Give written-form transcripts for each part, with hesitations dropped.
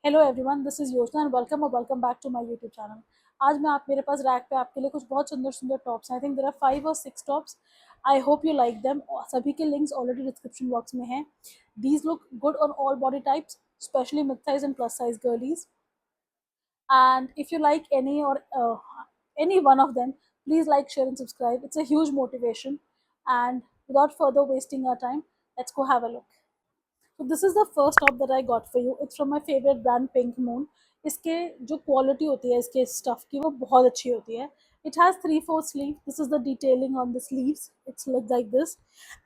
Hello everyone, this is Yojana and welcome back to my YouTube channel. आज मैं आप मेरे पास रैक पे आपके लिए कुछ बहुत सुंदर सुंदर टॉप्स हैं। आई थिंक देयर आर 5 और 6 tops. I hope you like them. सभी के लिंक्स ऑलरेडी डिस्क्रिप्शन बॉक्स में हैं। These look good on all body types, specially mid size and plus size girlies. And if you like any one of them, please like, share and subscribe. It's a huge motivation. And without further wasting our time, let's go have a look. So this is the first top that I got for you. It's from my favorite brand Pink Moon. इसके जो quality होती है इसके stuff की वो बहुत अच्छी होती है. It has 3/4 sleeve. This is the detailing on the sleeves. It's like this.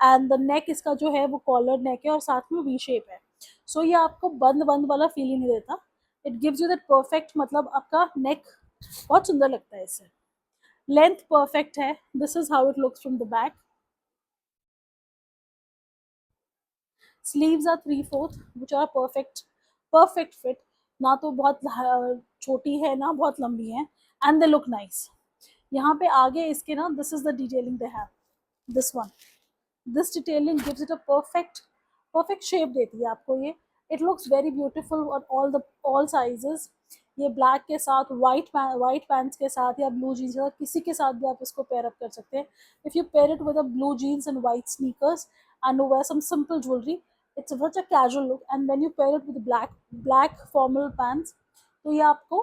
And the neck इसका जो है वो collared neck है और साथ में V shape है. So ये आपको बंद बंद वाला फील ही नहीं देता. It gives you that perfect, मतलब आपका neck बहुत सुंदर लगता है इससे. Length perfect है. This is how it looks from the back. Sleeves are 3/4 which are perfect fit. ना तो बहुत छोटी है ना बहुत लंबी है. And they look nice. यहाँ पे आगे इसके ना, this is the detailing they have. This one, this detailing gives it a perfect shape देती है आपको ये. It looks very beautiful on all sizes. ये ब्लैक के साथ white pants के साथ या blue jeans के साथ किसी के साथ भी आप इसको pair up कर सकते हैं. If you pair it with a blue jeans and white sneakers and wear some simple jewelry, it's such a casual look. And when you pair it with black formal pants, तो ये आपको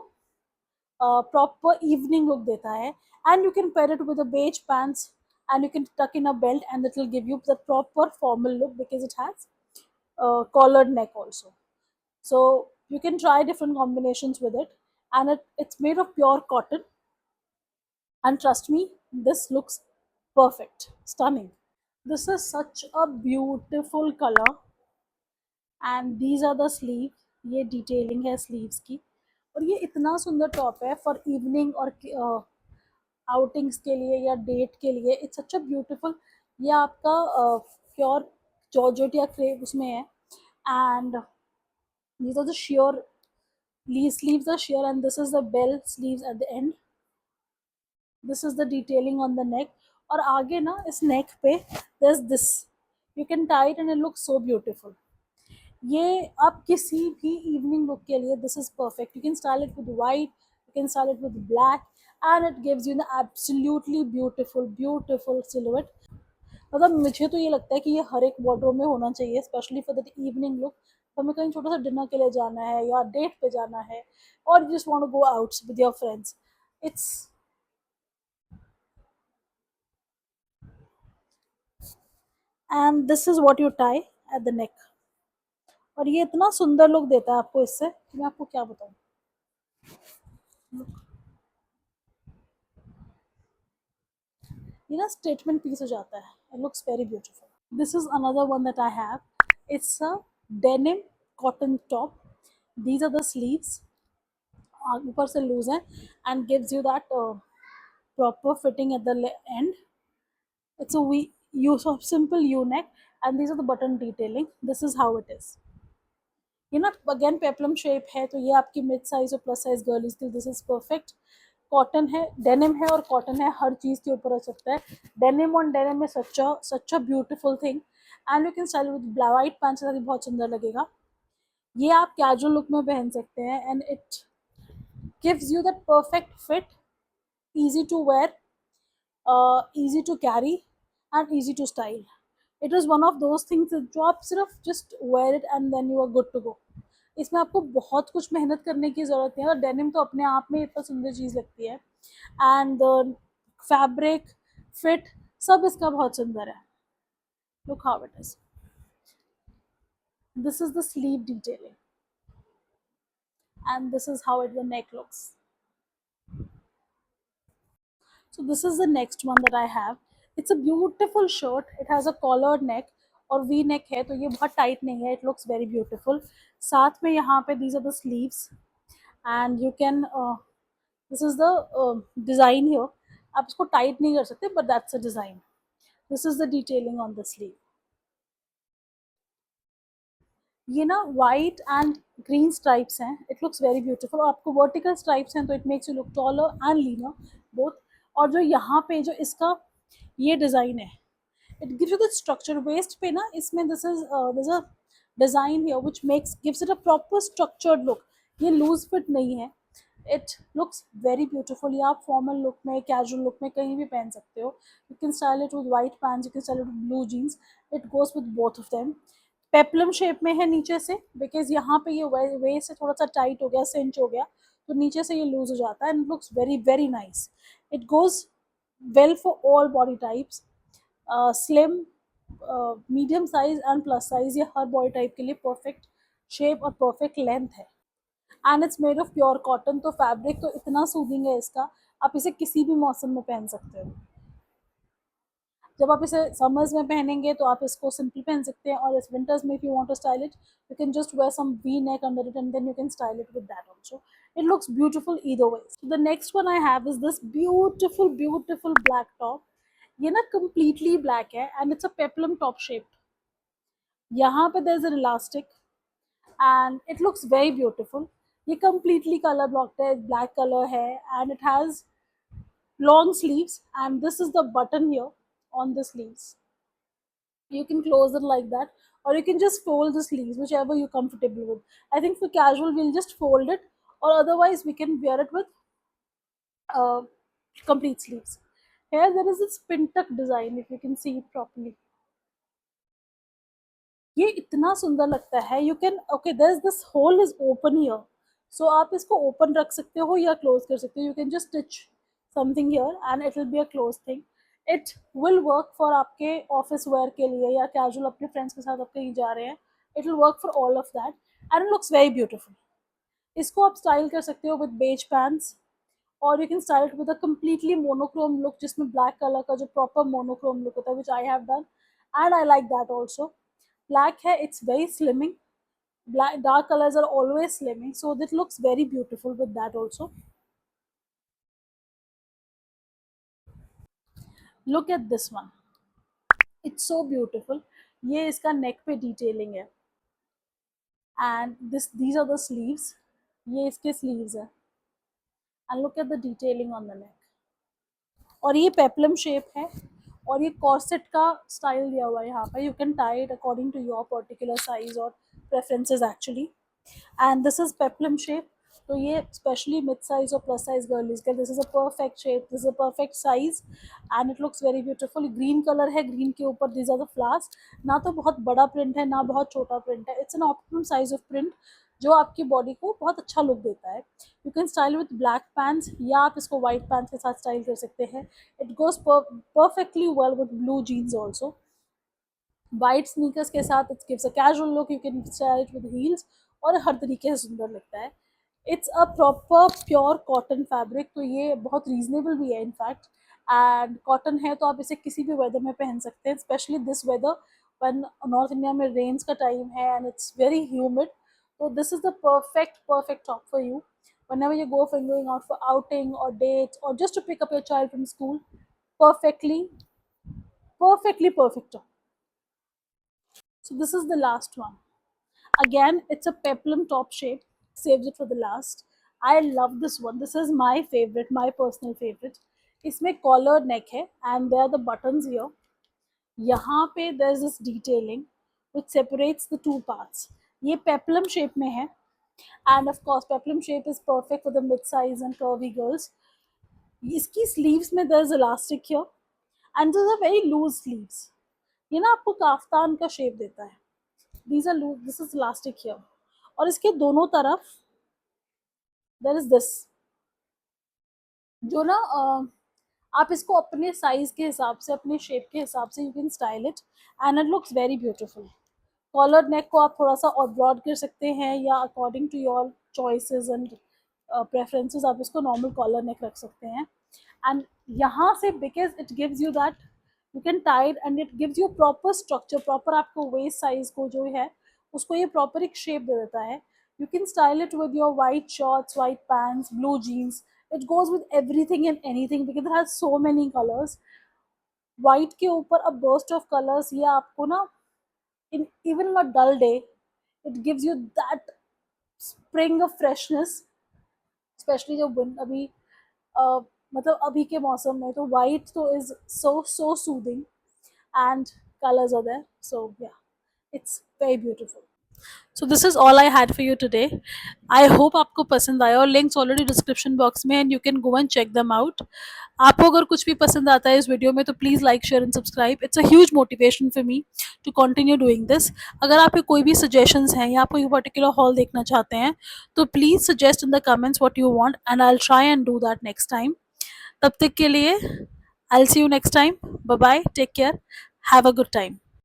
proper evening look देता है. And you can pair it with a beige pants and you can tuck in a belt and it will give you the proper formal look because it has collared neck also. So you can try different combinations with it. And it's made of pure cotton, and trust me, this looks perfect, stunning. This is such a beautiful color. And these are the sleeve. ये detailing है sleeves की. और ये इतना सुंदर top है for evening और outings के लिए या डेट के लिए. It's such a beautiful. ये आपका प्योर जॉर्जेट या क्रेप उसमें है. And these are the sheer sleeves are sheer, and this is the bell sleeves at the end. This is the detailing on the neck. और आगे ना इस neck पे there's this, you can tie it and it looks so beautiful. ये आप किसी भी evening look के लिए this is perfect. You can style it with white, you can style it with black, and it gives you the absolutely beautiful silhouette. मतलब मुझे तो ये लगता है कि ये हर एक वार्डरोब में होना चाहिए, specially for that evening look. हमें कहीं छोटा सा डिनर के लिए जाना है या डेट पे जाना है, और just want to go out with your friends. It's and this is what you tie at the neck. और ये इतना सुंदर लुक देता है आपको इससे कि मैं आपको क्या बताऊं. ये ना स्टेटमेंट पीस हो जाता है. It looks very beautiful. This is another one that I have. It's a denim cotton top. These are the sleeves. ऊपर से लूज है and gives you that proper fitting at the end. It's a use of simple U neck, and these are the button detailing. This is how it is. ये ना again peplum shape है, तो ये आपकी mid size और plus size girl के लिए this is perfect. Cotton है, डेनिम है और कॉटन है, हर चीज के ऊपर हो सकता है. डेनिम ऑन डेनिम में such a beautiful thing. And you can style with white pant से बहुत सुंदर लगेगा. ये आप कैजुअल लुक में पहन सकते हैं and it gives you that perfect fit. easy to wear, easy to carry and easy to style. It is one of those things जो आप सिर्फ just wear it and then you are good to go. इसमें आपको बहुत कुछ मेहनत करने की ज़रूरत है, और डेनिम तो अपने आप में इतना सुंदर चीज़ लगती है. एंड फैब्रिक फिट सब इसका बहुत सुंदर है. Look how it is. This is the sleeve detailing and this is how the neck looks. So this is the next one that I have. It's a beautiful shirt. It has a collared neck और V neck है, तो ये बहुत tight नहीं है. It looks very beautiful. साथ में यहाँ पे these are the sleeves and you can this is the design here. आप इसको टाइट नहीं कर सकते, but that's a design. This is the detailing on the sleeve. ये ना वाइट एंड ग्रीन स्ट्राइप्स हैं. It looks very beautiful. आपको vertical stripes हैं तो it makes you look taller and leaner both. और जो यहाँ पे जो इसका ये डिज़ाइन है, it gives you the structure. Waist पे ना इसमें this is a design here which gives it a proper structured look. ये लूज फिट नहीं है, इट लुक्स वेरी ब्यूटीफुल। ये आप फॉर्मल लुक में, कैजुअल लुक में कहीं भी पहन सकते हो। You can style it with white pants, you can style it with blue jeans, it goes with both of them. Peplum shape में है नीचे से, बिकॉज यहाँ पे ये वे से थोड़ा सा टाइट हो गया, सिंच हो गया, तो नीचे से ये लूज हो जाता है, and it looks very very nice. It goes well for all body types, slim, medium size and plus size, ये हर बॉडी टाइप के लिए परफेक्ट शेप और परफेक्ट लेंथ है। And it's made of pure cotton, तो fabric तो इतना soothing है इसका, आप इसे किसी भी मौसम में पहन सकते हो। जब आप इसे समर्स में पहनेंगे तो आप इसको सिंपल पहन सकते हैं, और इस विंटर्स में if you want to style it, you can just wear some V neck under it and then you can style it with that also. It looks beautiful either way. So the next one I have is this beautiful beautiful black top. ये ना completely black है and it's a peplum top shape. यहाँ पे there is an elastic and it looks very beautiful. ये completely color blocked है, black color है, and it has long sleeves, and this is the button here on the sleeves. You can close it like that, or you can just fold the sleeves, whichever you're comfortable with. I think for casual we'll just fold it, or otherwise we can wear it with uh, complete sleeves. Here there is this pin tuck design, if you can see it properly. ये इतना सुंदर लगता है। You can okay, there is this hole is open here, so आप इसको open रख सकते हो या क्लोज कर सकते हो। You can just stitch something here and it will be a close thing. It will work for आपके ऑफिस वेयर के लिए या कैजुअल अपने फ्रेंड्स के साथ आप कहीं जा रहे हैं, it will work for all of that and it looks very beautiful. इसको आप स्टाइल कर सकते हो विद बेज पैंट्स, और you can style it with a completely monochrome look, जिसमें ब्लैक कलर का जो प्रॉपर मोनोक्रोम लुक होता है, which I have done and I like that also. Black है, it's very slimming. Black dark colors are always slimming, so this looks very beautiful with that also. Look at this one, it's so beautiful. ये इसका neck पे detailing है, and these are the sleeves. ये इसके sleeves है, and look at the detailing on the neck. और ये peplum shape है, और ये कॉर्सेट का स्टाइल दिया हुआ है यहाँ पर। You can tie it according to your particular size और preferences actually, and this is peplum shape. तो ये स्पेशली मिड साइज और प्लस साइज गर्लीज के, this is a perfect shape, this is a perfect size, and it looks very beautiful. Green colour है, green के ऊपर these are the flowers. ना तो बहुत बड़ा प्रिंट है ना बहुत छोटा प्रिंट है, it's an optimum size of print जो आपकी बॉडी को बहुत अच्छा लुक देता है। You can style with black pants, या आप इसको वाइट पैंट्स के साथ स्टाइल कर सकते हैं। It goes perfectly well with blue jeans also. White sneakers के साथ it gives a casual look, you can style it with heels, और हर तरीके से सुंदर लगता है। It's a proper pure cotton fabric, तो ये बहुत रीजनेबल भी है इनफैक्ट, एंड कॉटन है तो आप इसे किसी भी वेदर में पहन सकते हैं, specially this whether one north India में रेन्स का टाइम है and it's very humid, so this is the perfect top for you whenever you go for going out for outing or dates or just to pick up your child from school. Perfectly perfect top. So this is the last one. Again, it's a peplum top shape. Saved it for the last. I love this one. This is my favorite, my personal favorite. इसमें collared neck है and there are the buttons here. यहाँ पे there's this detailing which separates the two parts. ये peplum shape में है, and of course peplum shape is perfect for the mid-size and curvy girls. इसकी sleeves में there's elastic here and these are very loose sleeves. ये ना आपको kaftan का shape देता है। These are loose, this is elastic here, और इसके दोनों तरफ there is this, जो ना आप इसको अपने साइज के हिसाब से, अपने शेप के हिसाब से you can style it and it looks very beautiful. Collar neck को आप थोड़ा सा और ब्रॉड कर सकते हैं, या according to your choices and preferences आप इसको नॉर्मल कॉलर नेक रख सकते हैं। एंड यहाँ से because it gives you that you can tied and it gives you proper structure, proper आपको वेस्ट साइज को जो है उसको ये प्रॉपर एक शेप दे देता है। You can style it with your white shorts, white pants, blue jeans, it goes with everything and anything because it has so many colors. White के ऊपर a burst of colors, ये आपको ना in even on a dull day it gives you that spring of freshness, especially जब अभी मतलब अभी के मौसम में तो white तो is so soothing and colors are there, so yeah, it's very beautiful. So this is all I had for you today. I hope आपको पसंद आया, और लिंक्स ऑलरेडी डिस्क्रिप्शन बॉक्स में, and you can go and check them out. आपको अगर कुछ भी पसंद आता है इस वीडियो में तो please like, share and subscribe. It's a huge motivation for me to continue doing this. अगर आपके कोई भी सजेशंस हैं या आप कोई पर्टिकुलर हॉल देखना चाहते हैं तो please suggest in the comments what you want, and I will try and do that next time. तब तक के लिए I will see you next time. Bye bye, take care, have a good time.